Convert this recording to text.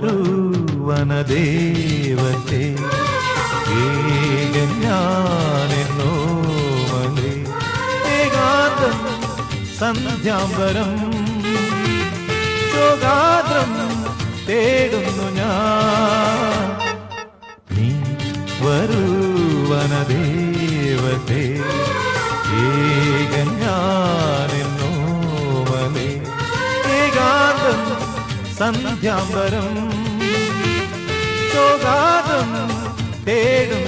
വരൂ വനദേവത്തെ ഞാനെന്നോ മലേ ഏകാന്തം സന്ധ്യാംബരം ശോകാദ്രം തേടുന്നു ഞാൻ നീ വരൂ വനദേവത്തെ ഞാനെന്നോ മലേ ഏകാന്തം സന്ധ്യാംബരം ശോകാദം തേടും